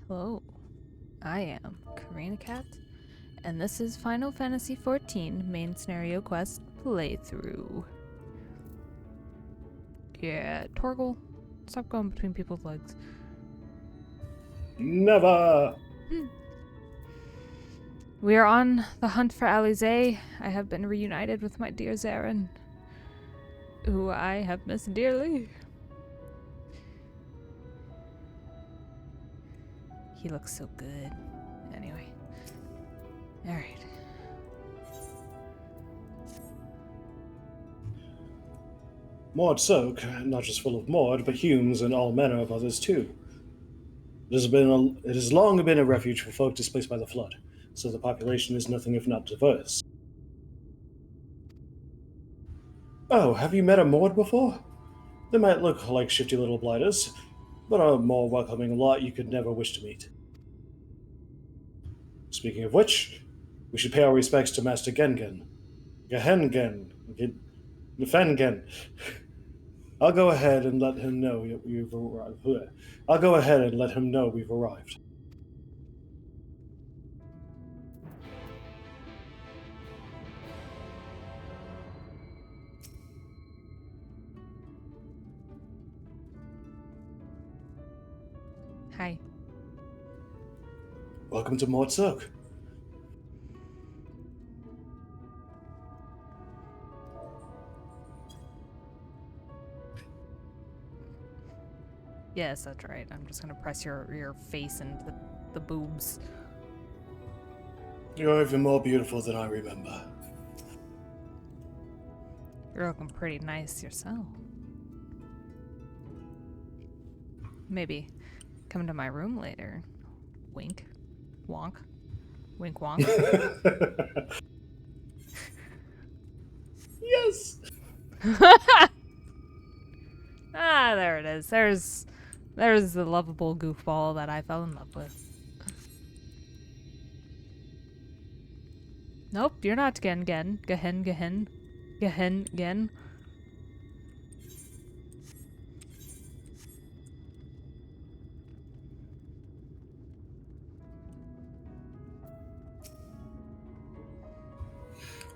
Hello, I am Koreina Cat, and this is Final Fantasy XIV main scenario quest playthrough. Yeah, Torgal, stop going between people's legs. Never! We are on the hunt for Alisaie. I have been reunited with my dear Zarin, who I have missed dearly. He looks so good. Anyway. Alright. Maud Soak, not just full of Maud, but Humes and all manner of others too. It has long been a refuge for folk displaced by the flood, so the population is nothing if not diverse. Oh, have you met a Maud before? They might look like shifty little blighters, but a more welcoming lot you could never wish to meet. Speaking of which, we should pay our respects to Master Gengen. Fengen. I'll go ahead and let him know we've arrived. I'll go ahead and let him know we've arrived. Hi. Welcome to Maud Soak. Yes, that's right. I'm just gonna press your face into the boobs. You're even more beautiful than I remember. You're looking pretty nice yourself. Maybe come to my room later. Wink. Wonk. Wink wonk. Yes! Ah, there it is. There's the lovable goofball that I fell in love with. Nope, you're not Gen. Gehen.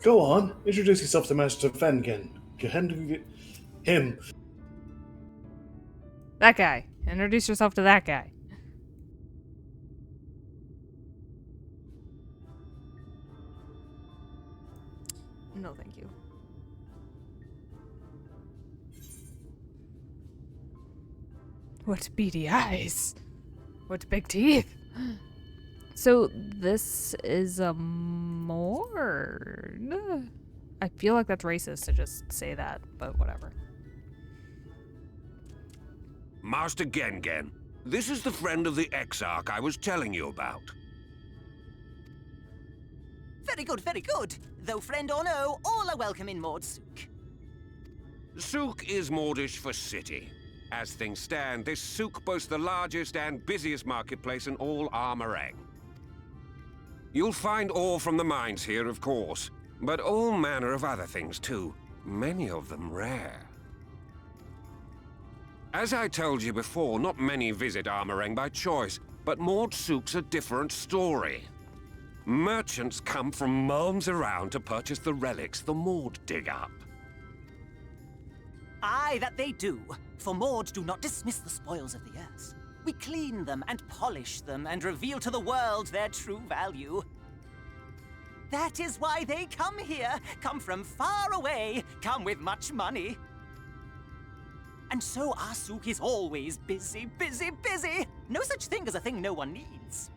Go on, introduce yourself to Master Fengen. Him. That guy. Introduce yourself to that guy. No, thank you. What beady eyes. What big teeth. So this is a Mord? I feel like that's racist to just say that, but whatever. Master Gengen, this is the friend of the Exarch I was telling you about. Very good, very good. Though friend or no, all are welcome in Maud Sook. Sook is Mordish for city. As things stand, this souk boasts the largest and busiest marketplace in all Armorang. You'll find ore from the mines here, of course, but all manner of other things too, many of them rare. As I told you before, not many visit Armorang by choice, but Maud Sook's a different story. Merchants come from miles around to purchase the relics the Maud dig up. Aye, that they do. For Maud do not dismiss the spoils of the earth. We clean them and polish them and reveal to the world their true value. That is why they come here, come from far away, come with much money. And so our souk is always busy, busy, busy. No such thing as a thing no one needs.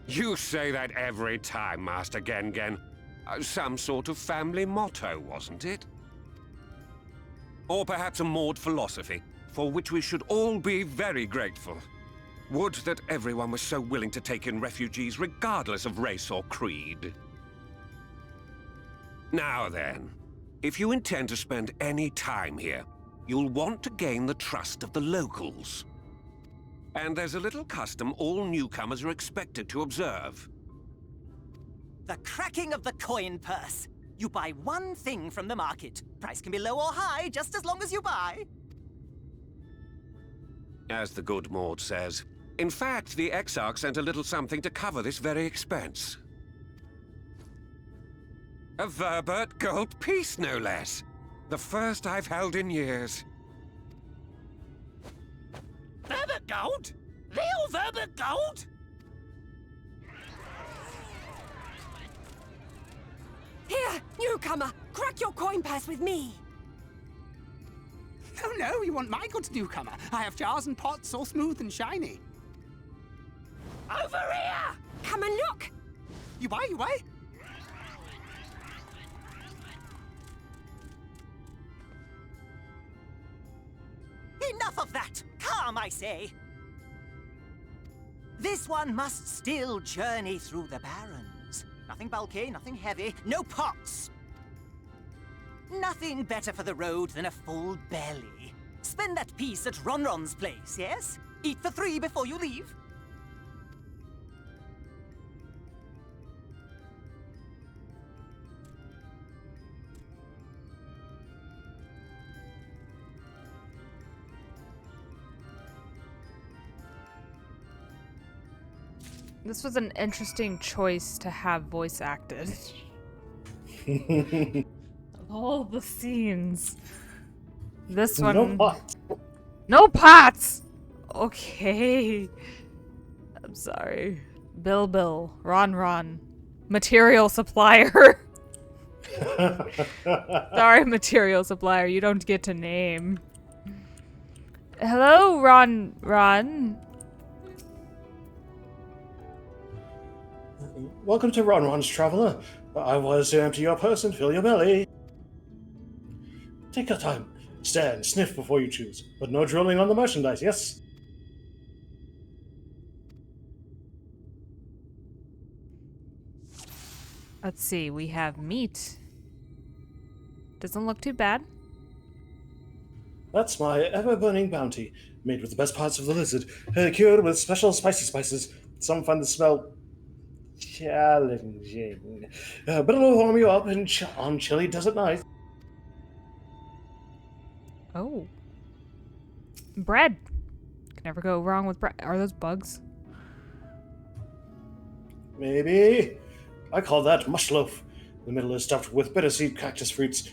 You say that every time, Master Gengen. Some sort of family motto, wasn't it? Or perhaps a Maud philosophy, for which we should all be very grateful. Would that everyone was so willing to take in refugees regardless of race or creed. Now then, if you intend to spend any time here, you'll want to gain the trust of the locals. And there's a little custom all newcomers are expected to observe. The cracking of the coin purse. You buy one thing from the market. Price can be low or high, just as long as you buy. As the good Maud says, In fact, the Exarch sent a little something to cover this very expense. A Verbert gold piece, no less. The first I've held in years. Verbert gold? Real Verbert gold? Here, newcomer, crack your coin purse with me. Oh no, you want my goods, newcomer. I have jars and pots all smooth and shiny. Over here! Come and look. You buy, you buy? Enough of that! Calm, I say! This one must still journey through the barrens. Nothing bulky, nothing heavy, no pots! Nothing better for the road than a full belly. Spend that piece at Ronron's place, yes? Eat for 3 before you leave. This was an interesting choice to have voice acted. Of all the scenes. This one... No pots. No pots! Okay. I'm sorry. Bill. Ron. Material supplier. Sorry, material supplier. You don't get to name. Hello, Ron. Welcome to Ronron's Traveler. I was to empty your purse and fill your belly. Take your time. Stare and sniff before you choose, but no drooling on the merchandise, yes? Let's see, we have meat. Doesn't look too bad. That's my ever-burning bounty, made with the best parts of the lizard, cured with special spicy spices. Some find the smell challenging, but it'll warm you up on chilly desert nights. Oh. Bread. Can never go wrong with bread. Are those bugs? Maybe. I call that mush loaf. The middle is stuffed with bitterseed cactus fruits,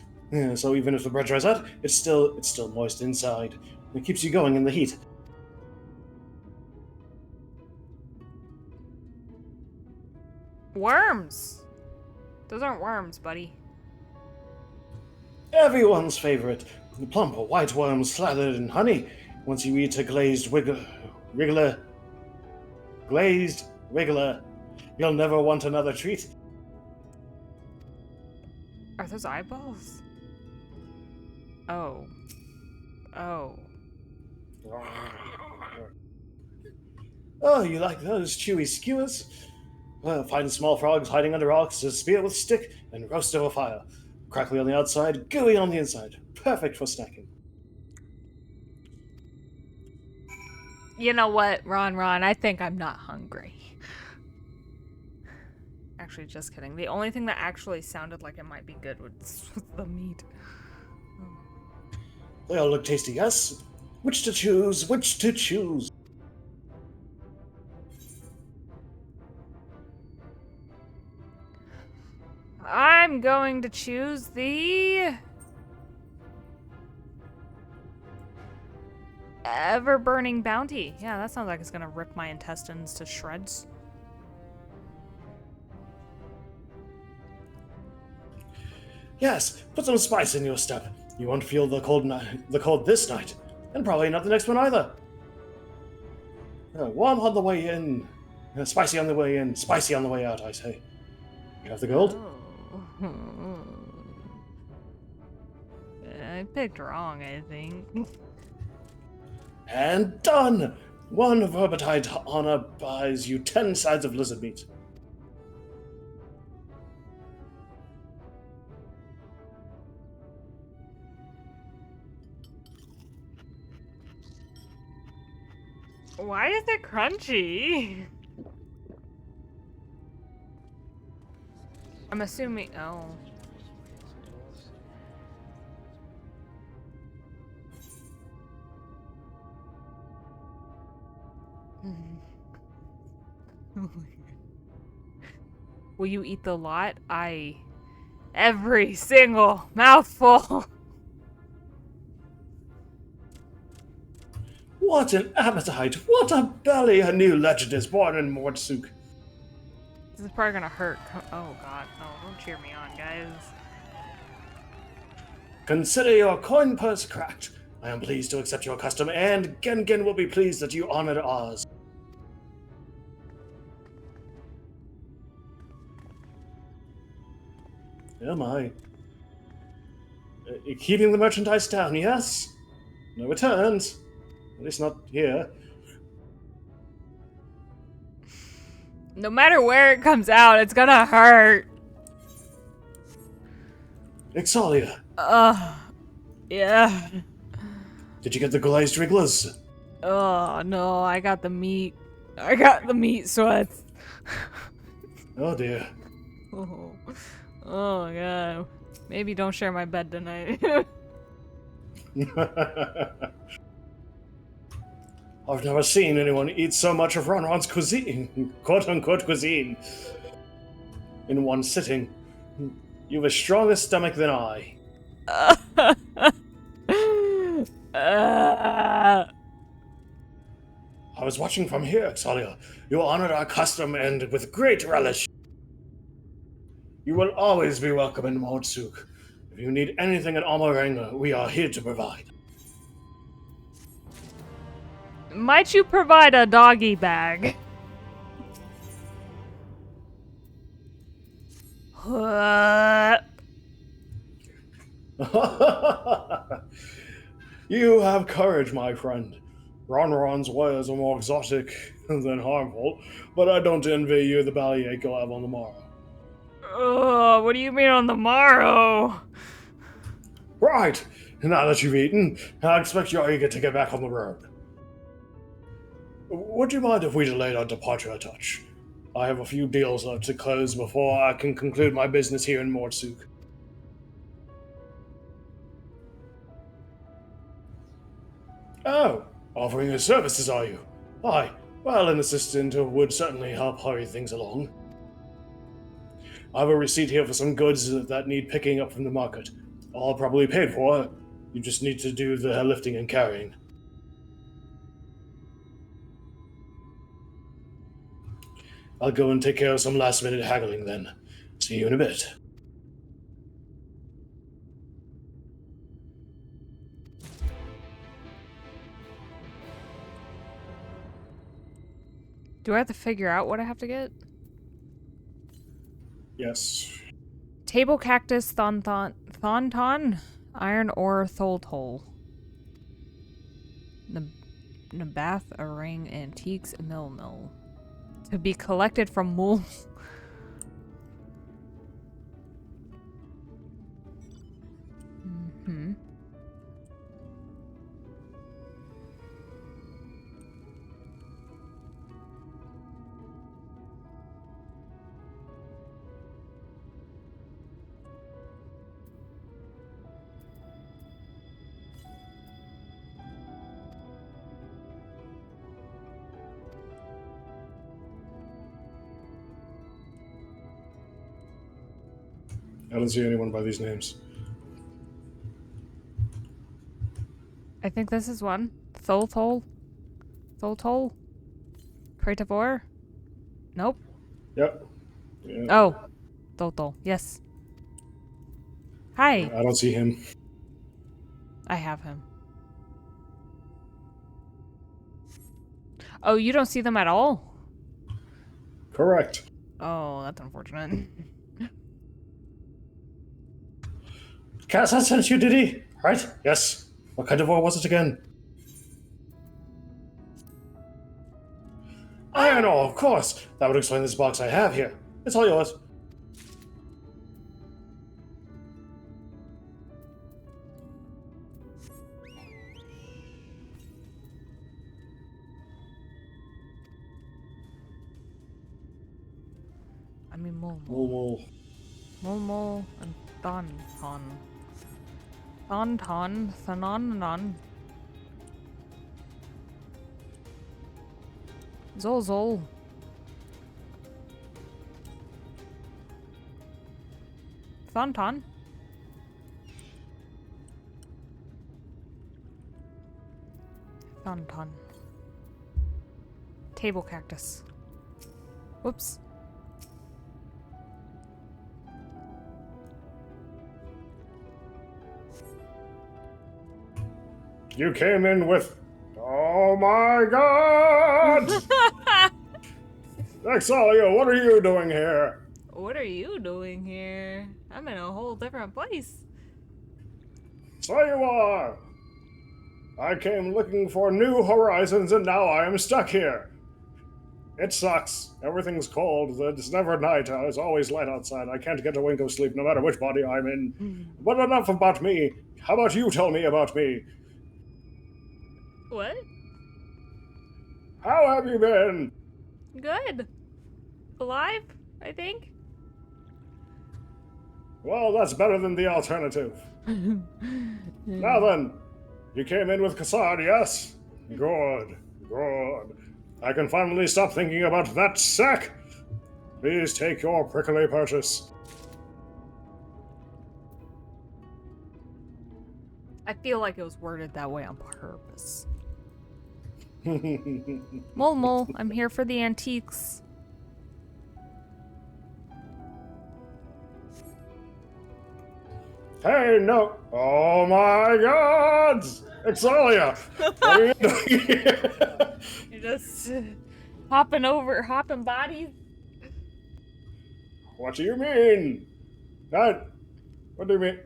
so even if the bread dries out, it's still moist inside. It keeps you going in the heat. Worms. Those aren't worms, buddy. Everyone's favorite. The plump white worm slathered in honey. Once you eat a glazed wriggler, you'll never want another treat. Are those eyeballs? Oh. Oh, you like those chewy skewers? Well, find small frogs hiding under rocks, a spear with stick, and roast over fire. Crackly on the outside, gooey on the inside. Perfect for snacking. You know what, Ron, I think I'm not hungry. Actually, just kidding. The only thing that actually sounded like it might be good was the meat. They all look tasty, yes? Which to choose? I'm going to choose the... ever-burning bounty. Yeah, that sounds like it's gonna rip my intestines to shreds. Yes, put some spice in your step. You won't feel the cold this night, and probably not the next one either. Warm on the way in, spicy on the way in, spicy on the way out, I say. You have the gold? Oh. I picked wrong, I think. And done! 1 Verbertide honor buys you 10 sides of lizard meat. Why is it crunchy? I'm assuming... Oh. Will you eat the lot? Every single mouthful. What an appetite! What a belly! A new legend is born in Mordsuk. This is probably gonna hurt. Oh god, no, don't cheer me on, guys. Consider your coin purse cracked. I am pleased to accept your custom, and Gengen will be pleased that you honored ours. Am I? Keeping the merchandise down, yes? No returns. At least not here. No matter where it comes out, it's gonna hurt. Ixalia, Yeah. did you get the glazed wrigglers? Oh no, I got the meat. I got the meat sweats. Oh dear. Oh god. Maybe don't share my bed tonight. I've never seen anyone eat so much of Ronron's cuisine, quote-unquote cuisine, in one sitting. You've a stronger stomach than I. I was watching from here, Xaeus. You honored our custom and with great relish. You will always be welcome in Mordsuk. If you need anything in Amaranga, we are here to provide. Might you provide a doggy bag? You have courage, my friend. Ronron's wares are more exotic than harmful, but I don't envy you the bellyache you'll have on the morrow. Oh, what do you mean on the morrow? Right! Now that you've eaten, I expect you're eager to get back on the road. Would you mind if we delayed our departure a touch? I have a few deals left to close before I can conclude my business here in Mordsuk. Oh, offering your services, are you? Aye, well, an assistant would certainly help hurry things along. I have a receipt here for some goods that need picking up from the market. All probably paid for. You just need to do the lifting and carrying. I'll go and take care of some last-minute haggling then. See you in a bit. Do I have to figure out what I have to get? Yes. Table cactus thonton, iron ore tholtol. Nabath a ring antiques mill. To be collected from Mul. I don't see anyone by these names. I think this is one. Tholtol? Crate of ore? Nope. Yep. Yeah. Oh. Tholtol. Yes. Hi. I don't see him. I have him. Oh, you don't see them at all? Correct. Oh, that's unfortunate. Cass had sent you, did he? Right? Yes. What kind of ore was it again? Iron ore, of course. That would explain this box I have here. It's all yours. I mean, Mul. Mul and Thonton. Thanonon. Zol. Thonton. Thonton. Table cactus. Whoops. You came in with... Oh my god! Exalia, what are you doing here? What are you doing here? I'm in a whole different place. So you are! I came looking for new horizons and now I am stuck here. It sucks. Everything's cold. It's never night. It's always light outside. I can't get a wink of sleep no matter which body I'm in. But enough about me. How about you tell me about me? What? How have you been? Good. Alive, I think. Well, that's better than the alternative. Now then, you came in with Cassard, yes? Good. I can finally stop thinking about that sack. Please take your prickly purchase. I feel like it was worded that way on purpose. Mole, I'm here for the antiques. Hey, no. Oh my god! Exalia! What are you doing here? You're just hopping bodies. What do you mean? What do you mean?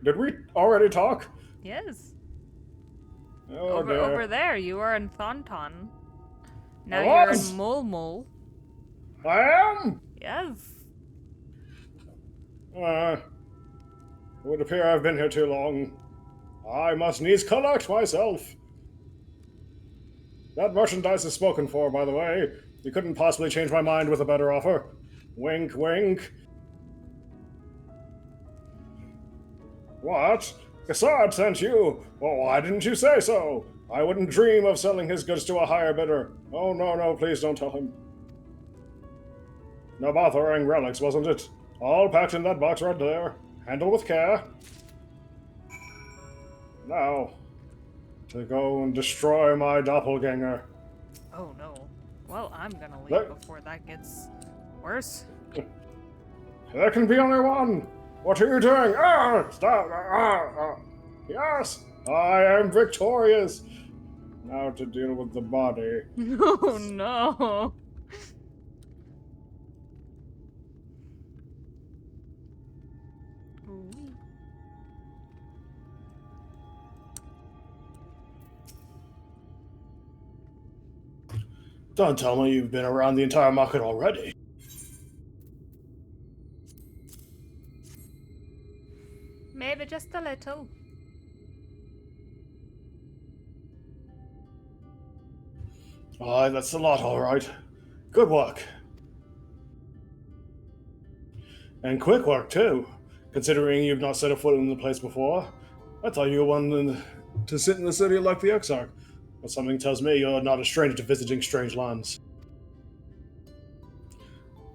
Did we already talk? Yes. Oh, dear. Over there, you are in Thonton. Now I you're was? in Mole. I am? Yes. It would appear I've been here too long. I must needs collect myself. That merchandise is spoken for, by the way. You couldn't possibly change my mind with a better offer. Wink, wink. What? Cassard sent you? Well, why didn't you say so? I wouldn't dream of selling his goods to a higher bidder. Oh, no, please don't tell him. No bothering relics, wasn't it? All packed in that box right there. Handle with care. Now, to go and destroy my doppelganger. Oh no. Well, I'm gonna leave before that gets worse. There can be only one. What are you doing? Stop! Yes, I am victorious. Now to deal with the body. Oh no. Don't tell me you've been around the entire market already. Maybe just a little. Aye, that's a lot, all right. Good work. And quick work, too, considering you've not set a foot in the place before. I thought you wanted to sit in the city like the Exarch, but something tells me you're not a stranger to visiting strange lands.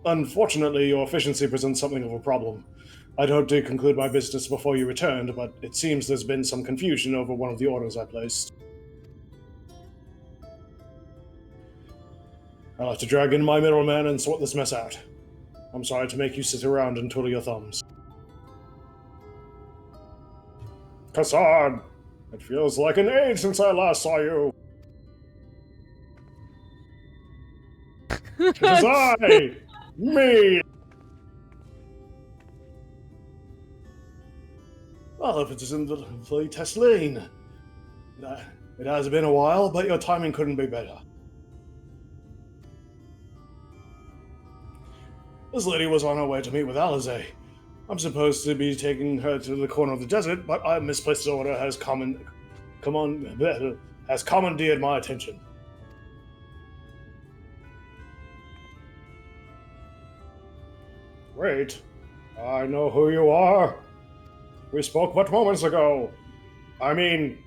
Unfortunately, your efficiency presents something of a problem. I'd hoped to conclude my business before you returned, but it seems there's been some confusion over one of the orders I placed. I'll have to drag in my middleman and sort this mess out. I'm sorry to make you sit around and twiddle your thumbs. Cassard! It feels like an age since I last saw you. It is I! Me! Well, if it isn't the playtest lane. It has been a while, but your timing couldn't be better. This lady was on her way to meet with Alisaie. I'm supposed to be taking her to the corner of the desert, but a misplaced order has commandeered my attention. Wait, I know who you are. We spoke but moments ago. I mean,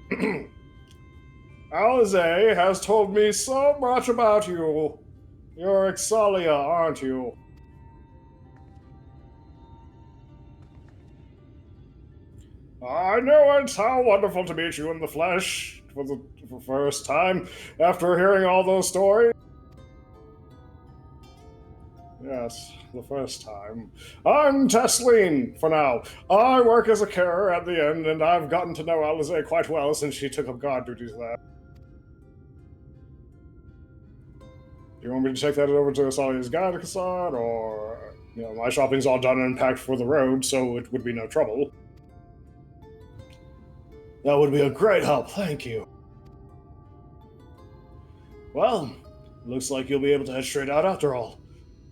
Alisaie has told me so much about you. You're Ixalia, aren't you? I know it's how wonderful to meet you in the flesh for the first time after hearing all those stories. Yes, the first time. I'm Tesleen, for now. I work as a carer at the inn, and I've gotten to know Alisaie quite well since she took up guard duties there. Do you want me to take that over to Asalia's guide, Kassad, or... my shopping's all done and packed for the road, so it would be no trouble. That would be a great help, thank you. Well, looks like you'll be able to head straight out after all.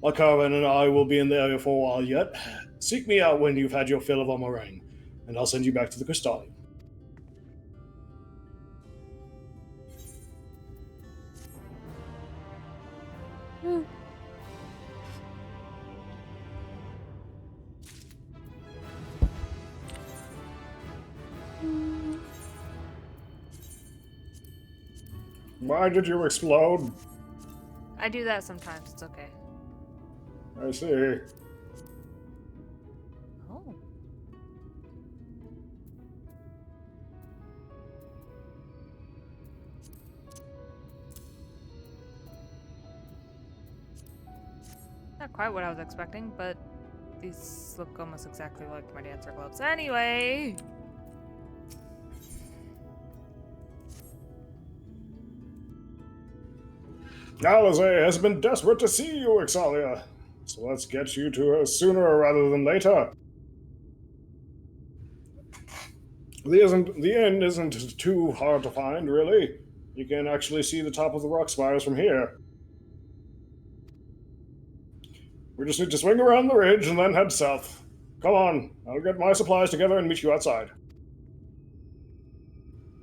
My caravan and I will be in the area for a while yet. Seek me out when you've had your fill of a meringue, and I'll send you back to the Crystallium. Why did you explode? I do that sometimes. It's okay. I see. Oh. Not quite what I was expecting, but these look almost exactly like my dancer gloves. Anyway. Alisaie has been desperate to see you, Ixalia. So let's get you to her sooner rather than later. The inn isn't too hard to find, really. You can actually see the top of the rock spires from here. We just need to swing around the ridge and then head south. Come on, I'll get my supplies together and meet you outside.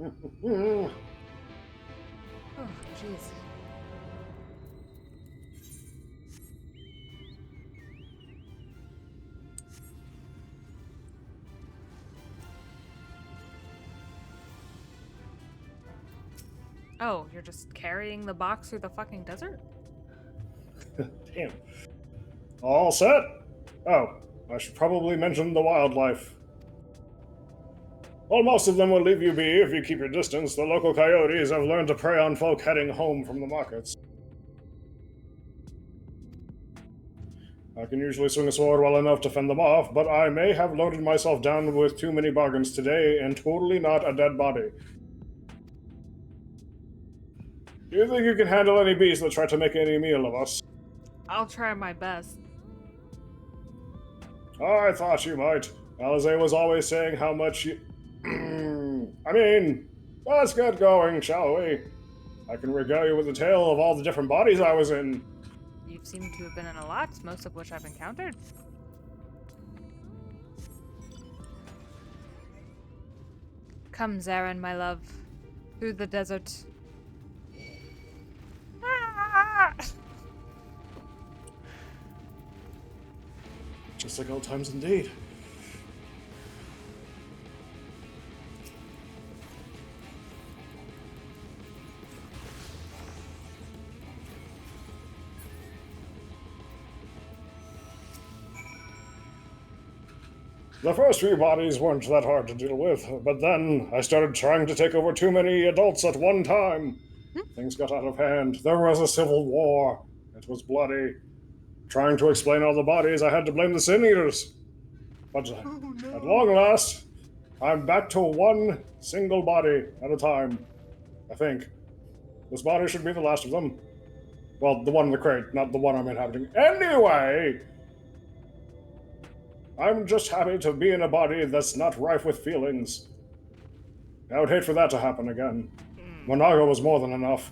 Oh, jeez. Oh, you're just carrying the box through the fucking desert? Damn. All set? Oh, I should probably mention the wildlife. While most of them will leave you be if you keep your distance, the local coyotes have learned to prey on folk heading home from the markets. I can usually swing a sword well enough to fend them off, but I may have loaded myself down with too many bargains today and totally not a dead body. Do you think you can handle any beasts that try to make any meal of us? I'll try my best. I thought you might. Alisaie was always saying how much you... I mean, let's get going, shall we? I can regale you with a tale of all the different bodies I was in. You seem to have been in a lot, most of which I've encountered. Come, Zarin, my love, through the desert. Just like old times indeed. The first few bodies weren't that hard to deal with, but then I started trying to take over too many adults at one time. Things got out of hand. There was a civil war. It was bloody. Trying to explain all the bodies, I had to blame the Sin Eaters. But at long last, I'm back to one single body at a time, I think. This body should be the last of them. Well, the one in the crate, not the one I'm inhabiting. Anyway! I'm just happy to be in a body that's not rife with feelings. I would hate for that to happen again. Monago was more than enough.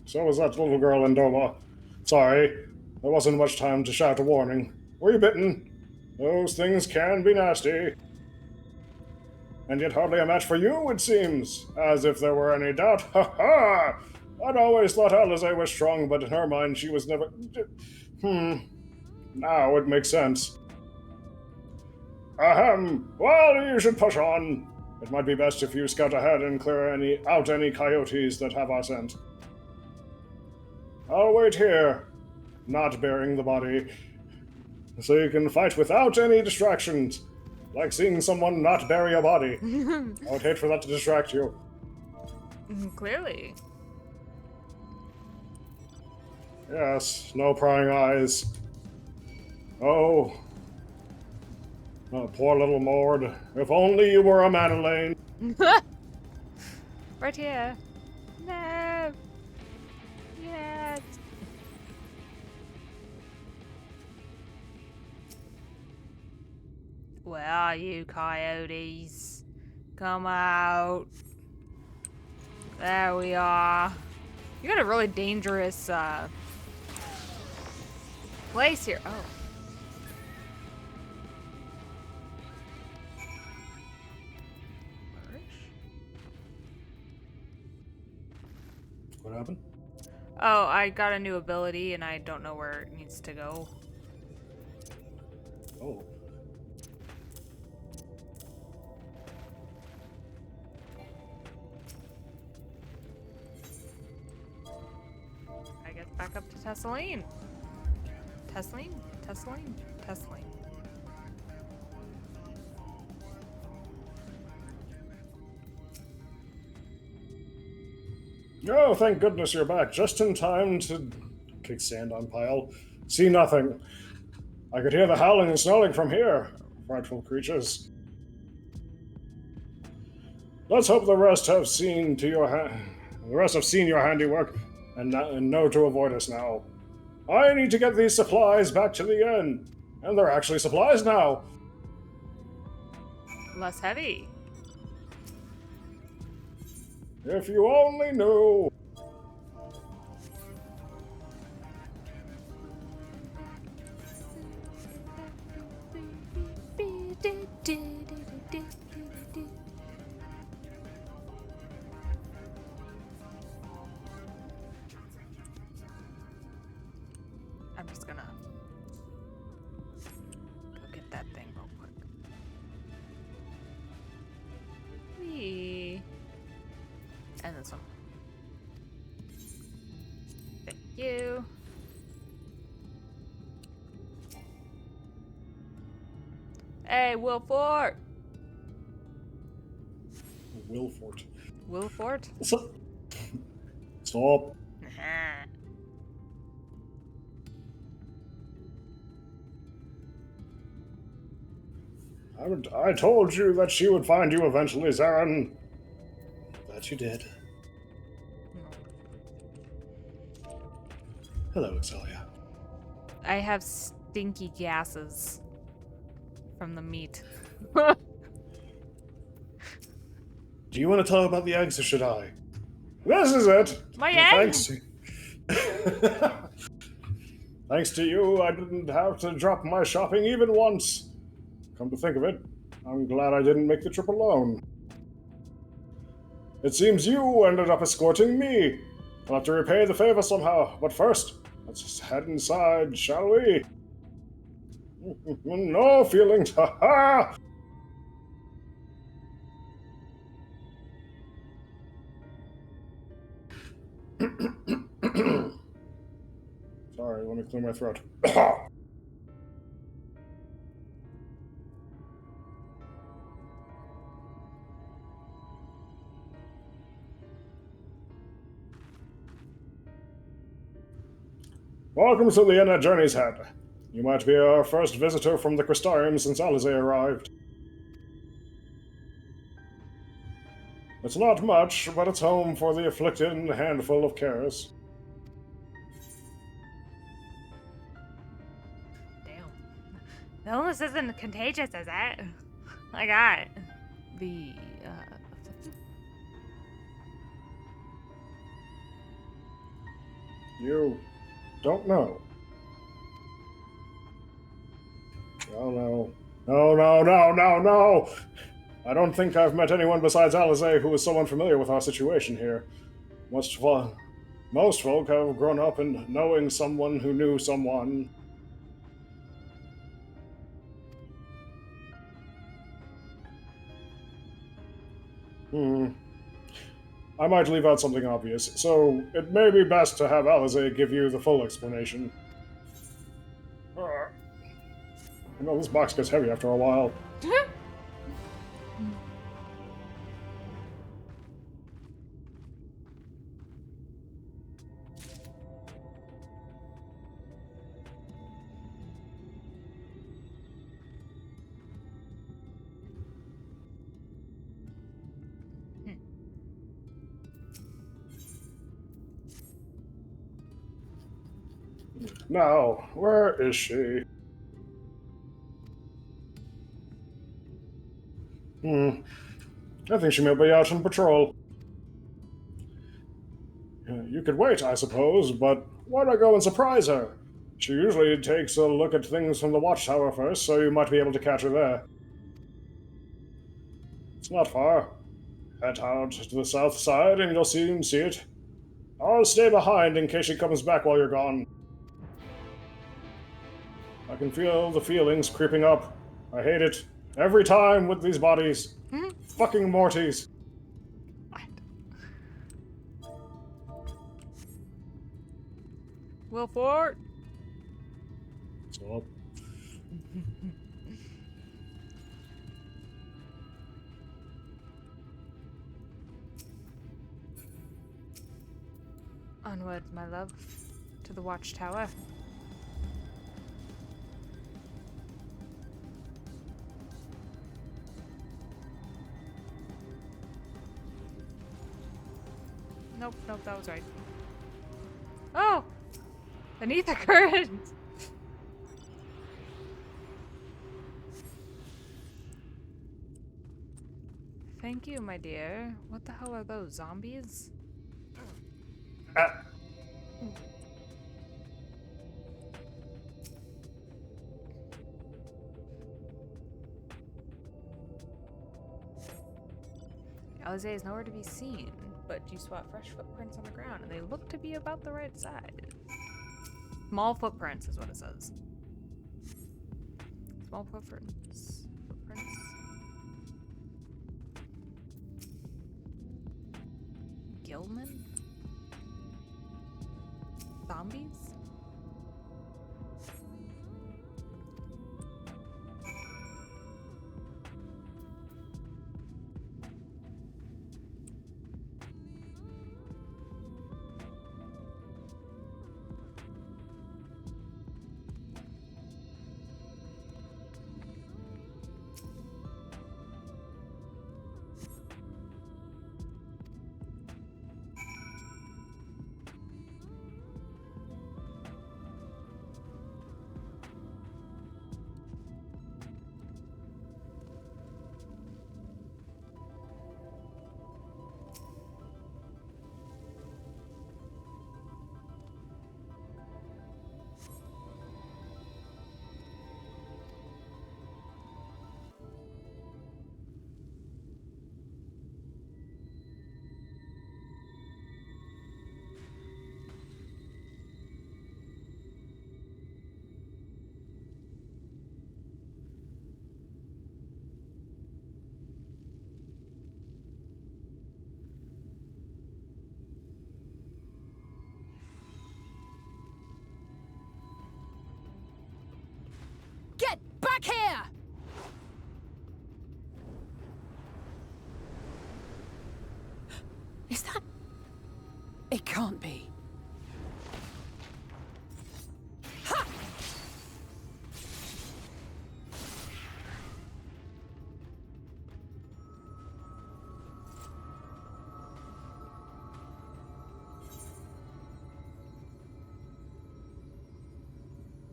So was that little girl in Doma. Sorry, there wasn't much time to shout a warning. Were you bitten? Those things can be nasty. And yet hardly a match for you, it seems. As if there were any doubt. Ha ha! I'd always thought Alisaie was strong, but in her mind she was never... Now it makes sense. Ahem. Well, you should push on. It might be best if you scout ahead and clear out any coyotes that have our scent. I'll wait here, not burying the body, so you can fight without any distractions. Like seeing someone not bury a body. I would hate for that to distract you. Clearly. Yes, no prying eyes. Oh, poor little Mord. If only you were a Madeleine. Right here. No. Yes. Where are you, coyotes? Come out. There we are. You got a really dangerous place here. Oh. What happened? Oh, I got a new ability and I don't know where it needs to go. Oh. I guess back up to Tesseline. Tesseline? Tesseline? Tesseline. Oh, thank goodness you're back. Just in time to kick sand on pile. See nothing. I could hear the howling and snarling from here. Frightful creatures. Let's hope the rest have seen your handiwork and know to avoid us now. I need to get these supplies back to the inn. And they're actually supplies now. Less heavy. If you only knew. I'm just gonna go get that thing real quick. Whee. And this one. Thank you. Hey, Wilfort! Wilfort. Wilfort? Stop. I told you that she would find you eventually, Zarin. That you did. Hello, Exalia. I have stinky gases from the meat. Do you want to talk about the eggs or should I? This is it! My Thanks. eggs! Thanks to you, I didn't have to drop my shopping even once. Come to think of it, I'm glad I didn't make the trip alone. It seems you ended up escorting me. I'll have to repay the favor somehow, but first, let's head inside, shall we? No feelings, ha-ha! Sorry, let me clear my throat. Welcome to the inn at Journey's Head. You might be our first visitor from the Crystarium since Alisaie arrived. It's not much, but it's home for the afflicted and a handful of cares. Damn. The illness isn't contagious, is it? I got the, You don't know. Oh no. No. I don't think I've met anyone besides Alisaie who is so unfamiliar with our situation here. Most folk have grown up in knowing someone who knew someone. I might leave out something obvious, so it may be best to have Alisaie give you the full explanation. You know, this box gets heavy after a while. Now, where is she? I think she may be out on patrol. You could wait, I suppose, but why not go and surprise her? She usually takes a look at things from the watchtower first, so you might be able to catch her there. It's not far. Head out to the south side and you'll soon see it. I'll stay behind in case she comes back while you're gone. I can feel the feelings creeping up. I hate it. Every time with these bodies. Fucking Mortys. Wilford! Stop. Onward, my love, to the watchtower. Nope, that was right. Oh! Beneath the current! Thank you, my dear. What the hell are those, zombies? Alisaie is nowhere to be seen, but you spot fresh footprints on the ground, and they look to be about the right size. Small footprints is what it says. Small footprints. Gilman? Zombies? Get back here! Is that... It can't be. Ha!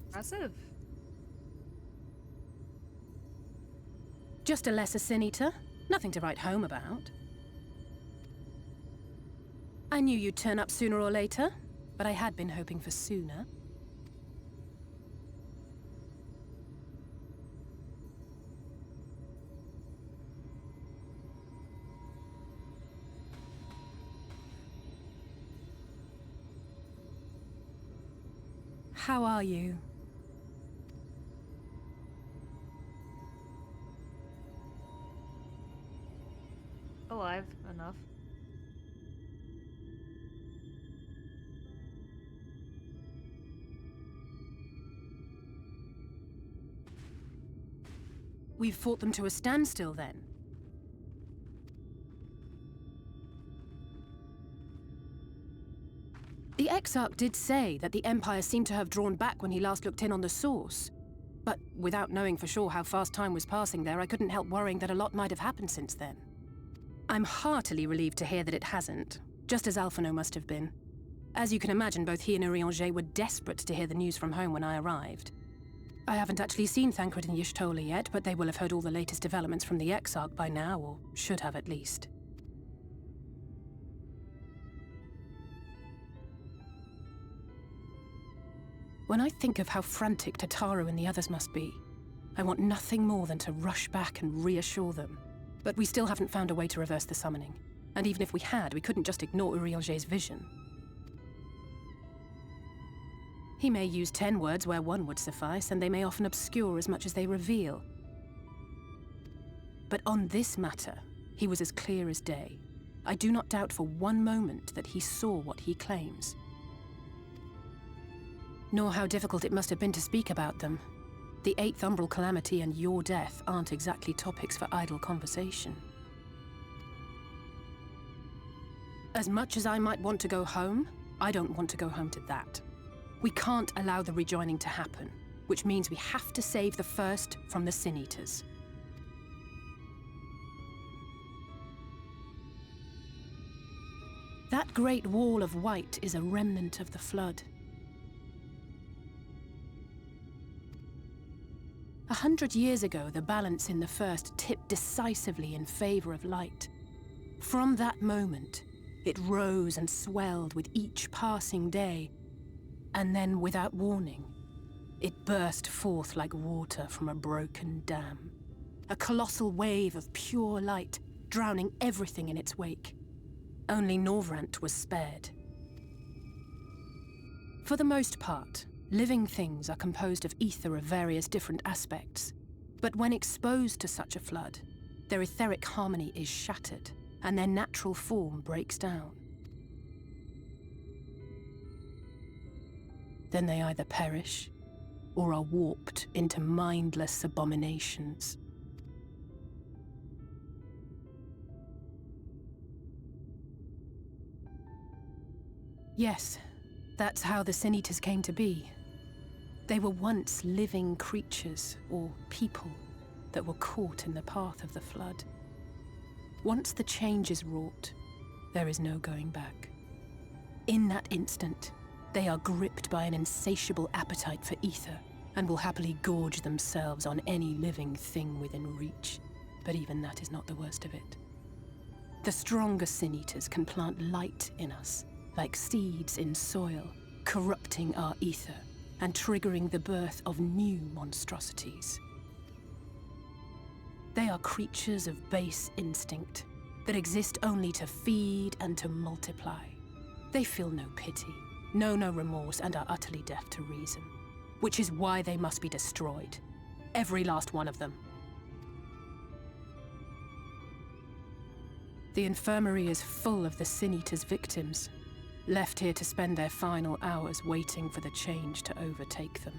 Impressive. Just a lesser sin eater. Nothing to write home about. I knew you'd turn up sooner or later, but I had been hoping for sooner. How are you? Alive. We've fought them to a standstill, then? The Exarch did say that the Empire seemed to have drawn back when he last looked in on the source. But without knowing for sure how fast time was passing there, I couldn't help worrying that a lot might have happened since then. I'm heartily relieved to hear that it hasn't, just as Alphino must have been. As you can imagine, both he and Urianger were desperate to hear the news from home when I arrived. I haven't actually seen Thancred and Y'shtola yet, but they will have heard all the latest developments from the Exarch by now, or should have at least. When I think of how frantic Tataru and the others must be, I want nothing more than to rush back and reassure them. But we still haven't found a way to reverse the summoning. And even if we had, we couldn't just ignore Urianger's vision. He may use 10 words where 1 would suffice, and they may often obscure as much as they reveal. But on this matter, he was as clear as day. I do not doubt for one moment that he saw what he claims. Nor how difficult it must have been to speak about them. The 8th Umbral Calamity and your death aren't exactly topics for idle conversation. As much as I might want to go home, I don't want to go home to that. We can't allow the rejoining to happen, which means we have to save the first from the Sin Eaters. That great wall of white is a remnant of the Flood. 100 years ago, the balance in the First tipped decisively in favor of light. From that moment, it rose and swelled with each passing day, and then, without warning, it burst forth like water from a broken dam. A colossal wave of pure light, drowning everything in its wake. Only Norvrant was spared. For the most part, living things are composed of ether of various different aspects. But when exposed to such a flood, their etheric harmony is shattered, and their natural form breaks down. Then they either perish, or are warped into mindless abominations. Yes, that's how the Sin Eaters came to be. They were once living creatures, or people, that were caught in the path of the Flood. Once the change is wrought, there is no going back. In that instant, they are gripped by an insatiable appetite for ether, and will happily gorge themselves on any living thing within reach. But even that is not the worst of it. The stronger Sin Eaters can plant light in us, like seeds in soil, corrupting our ether, and triggering the birth of new monstrosities. They are creatures of base instinct, that exist only to feed and to multiply. They feel no pity, know no remorse, and are utterly deaf to reason. Which is why they must be destroyed. Every last one of them. The infirmary is full of the Sin Eaters' victims, left here to spend their final hours waiting for the change to overtake them.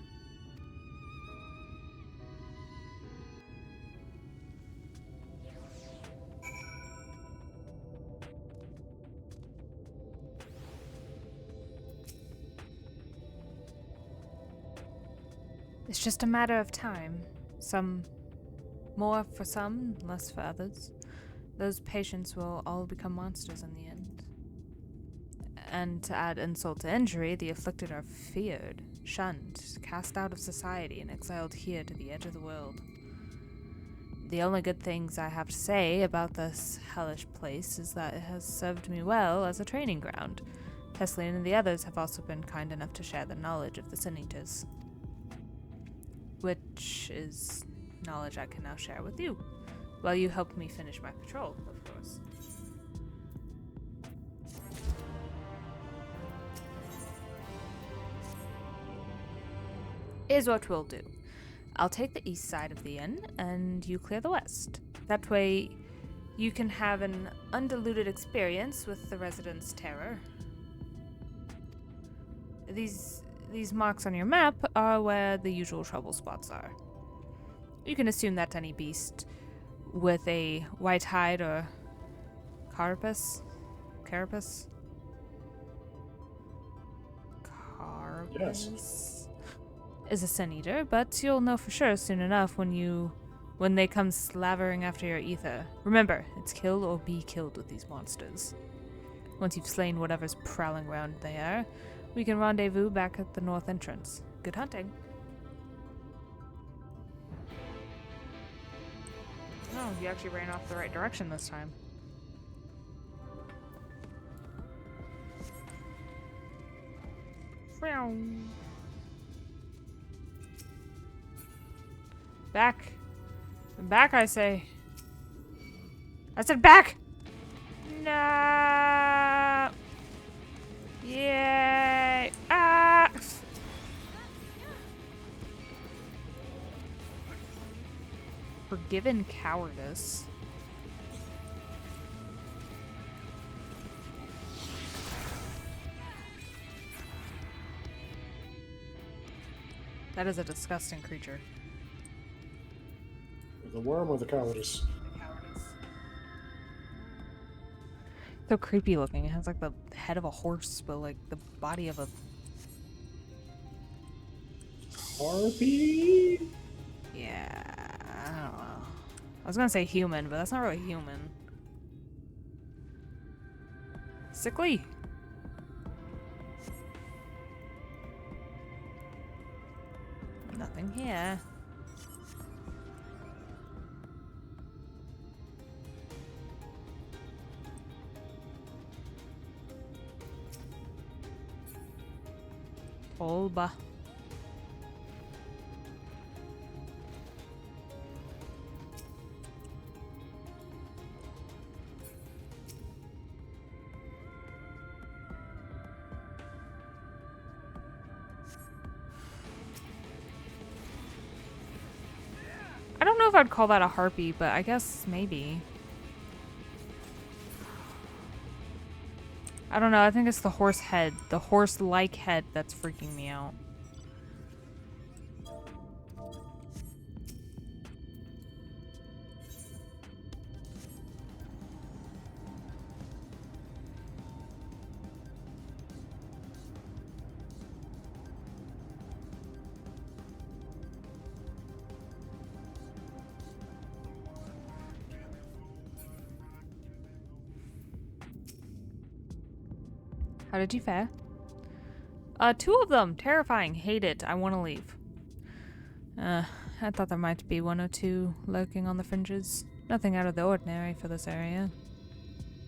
It's just a matter of time. Some more for some, less for others. Those patients will all become monsters in the end. And to add insult to injury, the afflicted are feared, shunned, cast out of society, and exiled here to the edge of the world. The only good things I have to say about this hellish place is that it has served me well as a training ground. Teslian and the others have also been kind enough to share the knowledge of the Sin Eaters. Which is knowledge I can now share with you, while you help me finish my patrol, of course. Here's what we'll do. I'll take the east side of the inn, and you clear the west. That way, you can have an undiluted experience with the residents' terror. These marks on your map are where the usual trouble spots are. You can assume that any beast with a white hide or carapace? Carapace? Yes. Is a sin eater, but you'll know for sure soon enough when they come slavering after your ether. Remember, it's kill or be killed with these monsters. Once you've slain whatever's prowling around there, we can rendezvous back at the north entrance. Good hunting. Oh, you actually ran off the right direction this time. Back. Back, I say. I said back! No! Yay! Ah! Forgiven cowardice. That is a disgusting creature. The worm or the cowardice? So creepy looking. It has like the head of a horse, but like the body of a Harpy? yeah. I don't know. I was gonna say human, but that's not really human. Sickly. Nothing here. Olba. I don't know if I'd call that a harpy, but I guess maybe. I don't know, I think it's the horse head, the horse-like head that's freaking me out. How did you fare? 2 of them. Terrifying. Hate it. I want to leave. I thought there might be 1 or 2 lurking on the fringes. Nothing out of the ordinary for this area.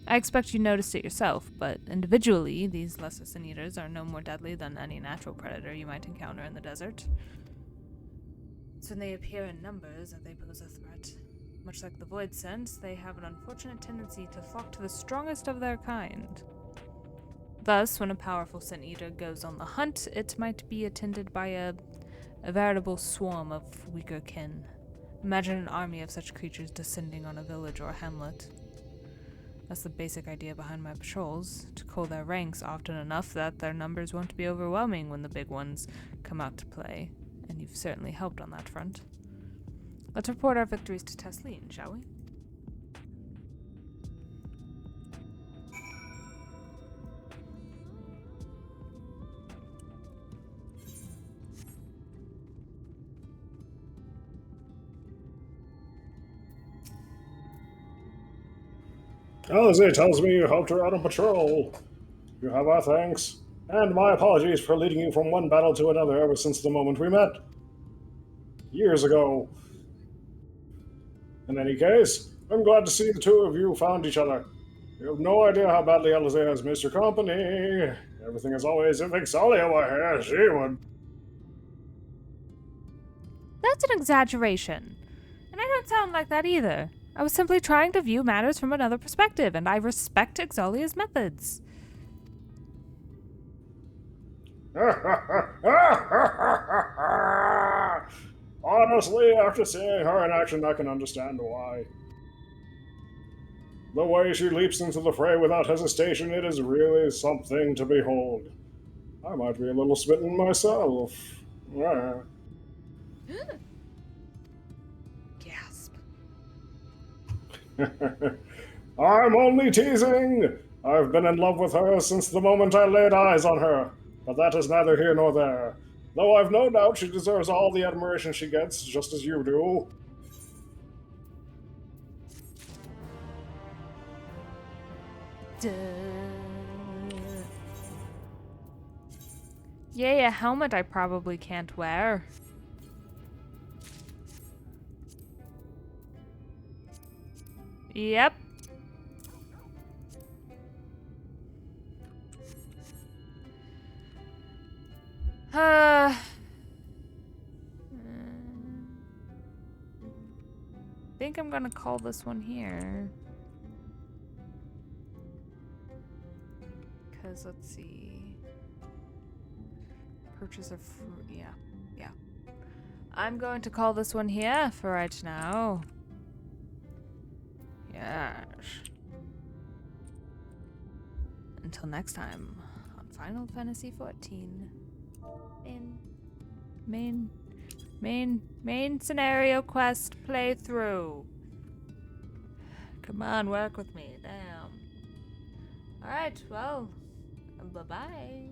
I expect you noticed it yourself, but individually, these lesser sin eaters are no more deadly than any natural predator you might encounter in the desert. It's when they appear in numbers that they pose a threat. Much like the Void Sense, they have an unfortunate tendency to flock to the strongest of their kind. Thus, when a powerful sin eater goes on the hunt, it might be attended by a veritable swarm of weaker kin. Imagine an army of such creatures descending on a village or a hamlet. That's the basic idea behind my patrols, to cull their ranks often enough that their numbers won't be overwhelming when the big ones come out to play, and you've certainly helped on that front. Let's report our victories to Tesleen, shall we? Alisaie tells me you helped her out on patrol. You have our thanks, and my apologies for leading you from one battle to another ever since the moment we met. Years ago. In any case, I'm glad to see the 2 of you found each other. You have no idea how badly Alisaie has missed your company. Everything is always if Ixalia were here, she would. That's an exaggeration. And I don't sound like that either. I was simply trying to view matters from another perspective, and I respect Ixalia's methods. Honestly, after seeing her in action, I can understand why. The way she leaps into the fray without hesitation, it is really something to behold. I might be a little smitten myself. I'm only teasing! I've been in love with her since the moment I laid eyes on her, but that is neither here nor there. Though I've no doubt she deserves all the admiration she gets, just as you do. Duh. Yay, a helmet I probably can't wear. Yep. Think I'm gonna call this one here. Because let's see. Purchase of fruit. Yeah. I'm going to call this one here for right now. Yes. Until next time on Final Fantasy XIV. Main scenario quest playthrough. Come on, work with me. Damn. Alright, well, bye-bye.